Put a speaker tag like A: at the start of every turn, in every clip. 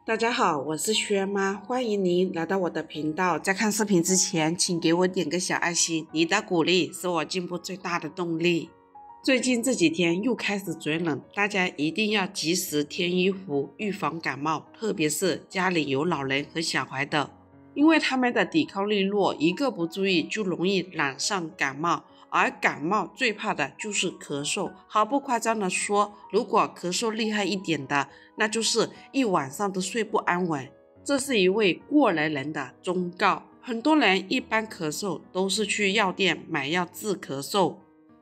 A: 大家好，我是轩妈，欢迎您来到我的频道。在看视频之前，请给我点个小爱心，你的鼓励是我进步最大的动力。最近这几天又开始转冷，大家一定要及时添衣服，预防感冒，特别是家里有老人和小孩的，因为他们的抵抗力弱，一个不注意就容易染上感冒。而感冒最怕的就是咳嗽，毫不夸张的说，如果咳嗽厉害一点的，那就是一晚上都睡不安稳。这是一位过来人的忠告。很多人一般咳嗽都是去药店买药治咳嗽，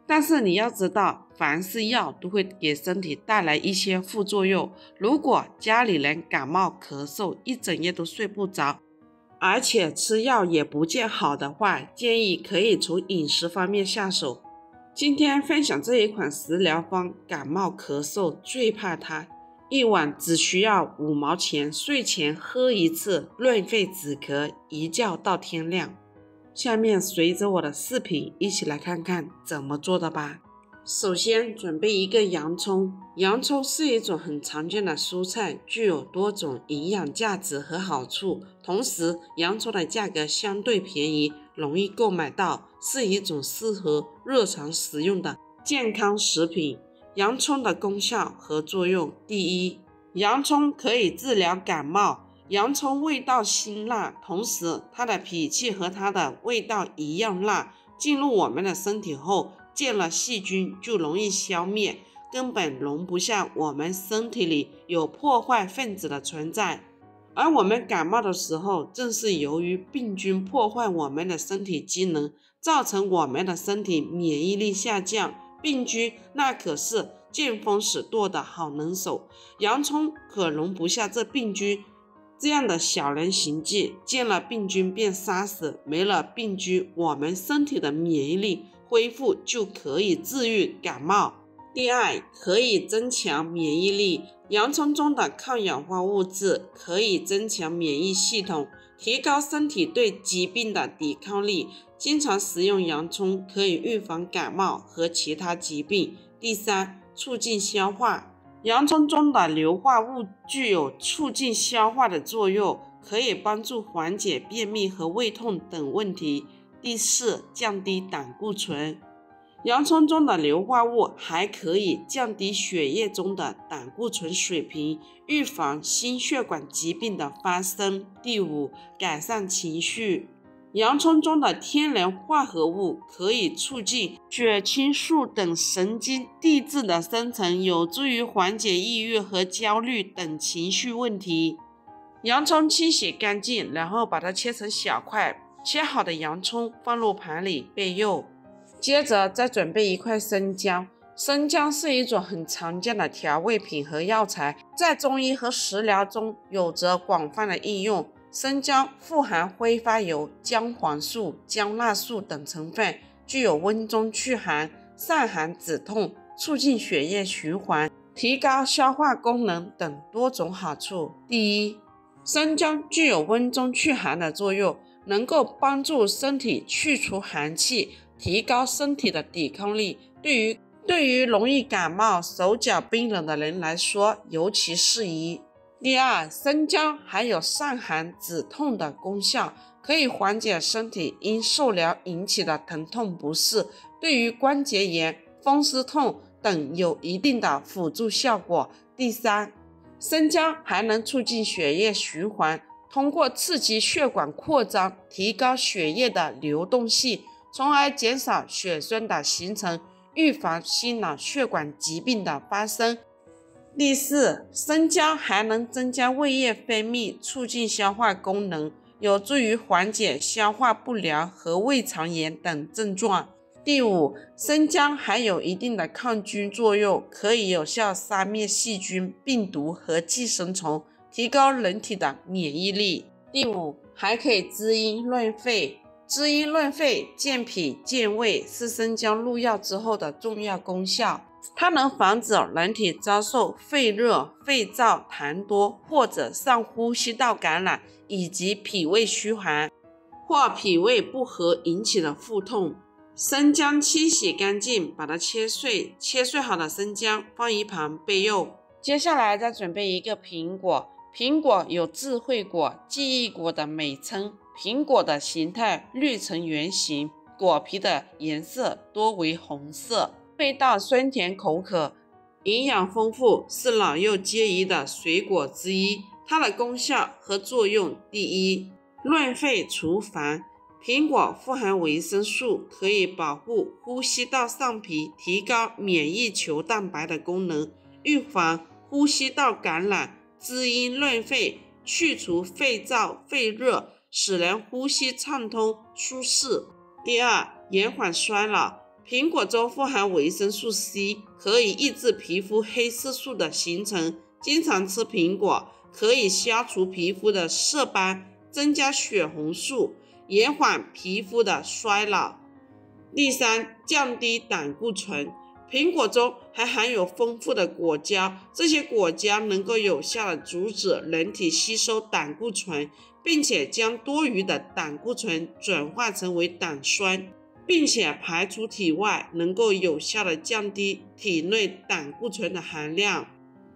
A: 但是你要知道，凡是药都会给身体带来一些副作用。如果家里人感冒咳嗽，一整夜都睡不着，而且吃药也不见好的话，建议可以从饮食方面下手。今天分享这一款食疗方，感冒咳嗽最怕它，一碗只需要5毛钱，睡前喝一次，润肺止咳，一觉到天亮。下面随着我的视频一起来看看怎么做的吧。首先准备一个洋葱，洋葱是一种很常见的蔬菜，具有多种营养价值和好处，同时洋葱的价格相对便宜，容易购买到，是一种适合日常食用的健康食品。洋葱的功效和作用：第一，洋葱可以治疗感冒。洋葱味道辛辣，同时它的脾气和它的味道一样辣，进入我们的身体后，见了细菌就容易消灭，根本容不下我们身体里有破坏分子的存在。而我们感冒的时候，正是由于病菌破坏我们的身体机能，造成我们的身体免疫力下降。病菌那可是见风使舵的好能手，洋葱可容不下这病菌这样的小人行迹，见了病菌便杀死，没了病菌，我们身体的免疫力恢复就可以治愈感冒。第二，可以增强免疫力。洋葱中的抗氧化物质可以增强免疫系统，提高身体对疾病的抵抗力。经常食用洋葱可以预防感冒和其他疾病。第三，促进消化。洋葱中的硫化物具有促进消化的作用，可以帮助缓解便秘和胃痛等问题。第四，降低胆固醇。洋葱中的硫化物还可以降低血液中的胆固醇水平，预防心血管疾病的发生。第五，改善情绪。洋葱中的天然化合物可以促进血清素等神经递质的生成，有助于缓解抑郁和焦虑等情绪问题。洋葱清洗干净，然后把它切成小块，切好的洋葱放入盘里备用。接着再准备一块生姜。生姜是一种很常见的调味品和药材，在中医和食疗中有着广泛的应用。生姜富含挥发油、姜黄素、姜辣素等成分，具有温中祛寒、散寒止痛、促进血液循环、提高消化功能等多种好处。第一，生姜具有温中祛寒的作用，能够帮助身体去除寒气，提高身体的抵抗力。对于容易感冒、手脚冰冷的人来说，尤其适宜。第二，生姜还有散寒止痛的功效，可以缓解身体因受疗引起的疼痛不适，对于关节炎、风湿痛等有一定的辅助效果。第三，生姜还能促进血液循环，通过刺激血管扩张，提高血液的流动性，从而减少血栓的形成，预防心脑血管疾病的发生。第四，生姜还能增加胃液分泌，促进消化功能，有助于缓解消化不良和胃肠炎等症状。第五，生姜还有一定的抗菌作用，可以有效杀灭细菌、病毒和寄生虫，提高人体的免疫力。第五，还可以滋阴润肺。滋阴润肺、健脾健胃是生姜入药之后的重要功效。它能防止人体遭受肺热、肺燥、痰多或者上呼吸道感染，以及脾胃虚寒或脾胃不和引起的腹痛。生姜清洗干净，把它切碎，切碎好的生姜放一旁备用。接下来再准备一个苹果，苹果有智慧果、记忆果的美称，苹果的形态绿呈圆形，果皮的颜色多为红色，味道酸甜口可，营养丰富，是老幼皆宜的水果之一。它的功效和作用：第一，润肺除烦。苹果富含维生素，可以保护呼吸道上皮，提高免疫球蛋白的功能，预防呼吸道感染，滋阴润肺，去除肺燥肺热，使人呼吸畅通舒适。第二，延缓衰老。苹果中富含维生素 C， 可以抑制皮肤黑色素的形成。经常吃苹果可以消除皮肤的色斑，增加血红素，延缓皮肤的衰老。第三，降低胆固醇。苹果中还含有丰富的果胶，这些果胶能够有效地阻止人体吸收胆固醇，并且将多余的胆固醇转化成为胆酸，并且排出体外，能够有效地降低体内胆固醇的含量。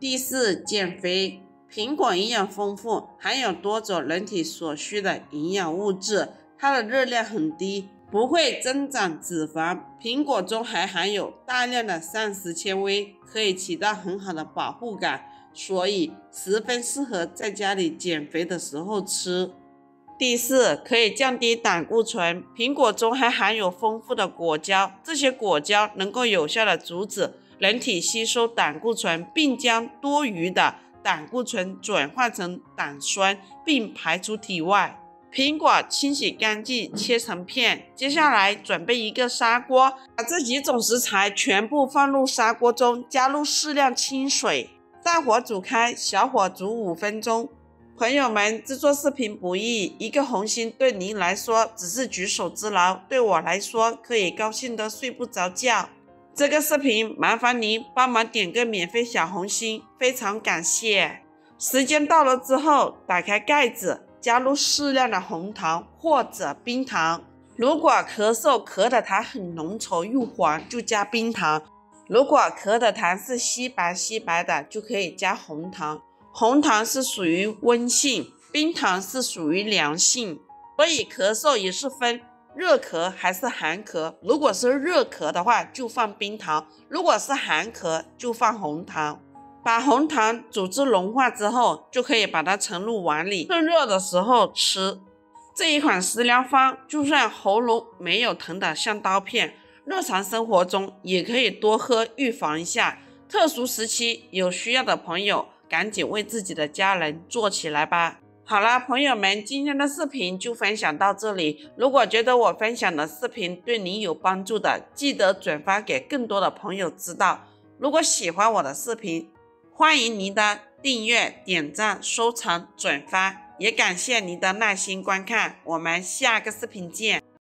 A: 第四，减肥。苹果营养丰富，含有多种人体所需的营养物质，它的热量很低，不会增长脂肪。苹果中还含有大量的膳食纤维，可以起到很好的保护感，所以十分适合在家里减肥的时候吃。第四，可以降低胆固醇。苹果中还含有丰富的果胶，这些果胶能够有效地阻止人体吸收胆固醇，并将多余的胆固醇转化成胆酸，并排出体外。苹果清洗干净，切成片。接下来准备一个砂锅，把这几种食材全部放入砂锅中，加入适量清水，大火煮开，小火煮5分钟。朋友们，制作视频不易，一个红心对您来说只是举手之劳，对我来说可以高兴得睡不着觉。这个视频麻烦您帮忙点个免费小红心，非常感谢。时间到了之后，打开盖子，加入适量的红糖或者冰糖。如果咳嗽咳的糖很浓稠又黄，就加冰糖；如果咳的糖是稀白的，就可以加红糖。红糖是属于温性，冰糖是属于凉性，所以咳嗽也是分热咳还是寒咳。如果是热咳的话，就放冰糖；如果是寒咳，就放红糖。把红糖煮至融化之后，就可以把它盛入碗里，趁热的时候吃。这一款食疗方，就算喉咙没有疼得像刀片，日常生活中也可以多喝，预防一下。特殊时期有需要的朋友，赶紧为自己的家人做起来吧。好了，朋友们，今天的视频就分享到这里。如果觉得我分享的视频对您有帮助的，记得转发给更多的朋友知道。如果喜欢我的视频，欢迎您的订阅、点赞、收藏、转发，也感谢您的耐心观看。我们下个视频见。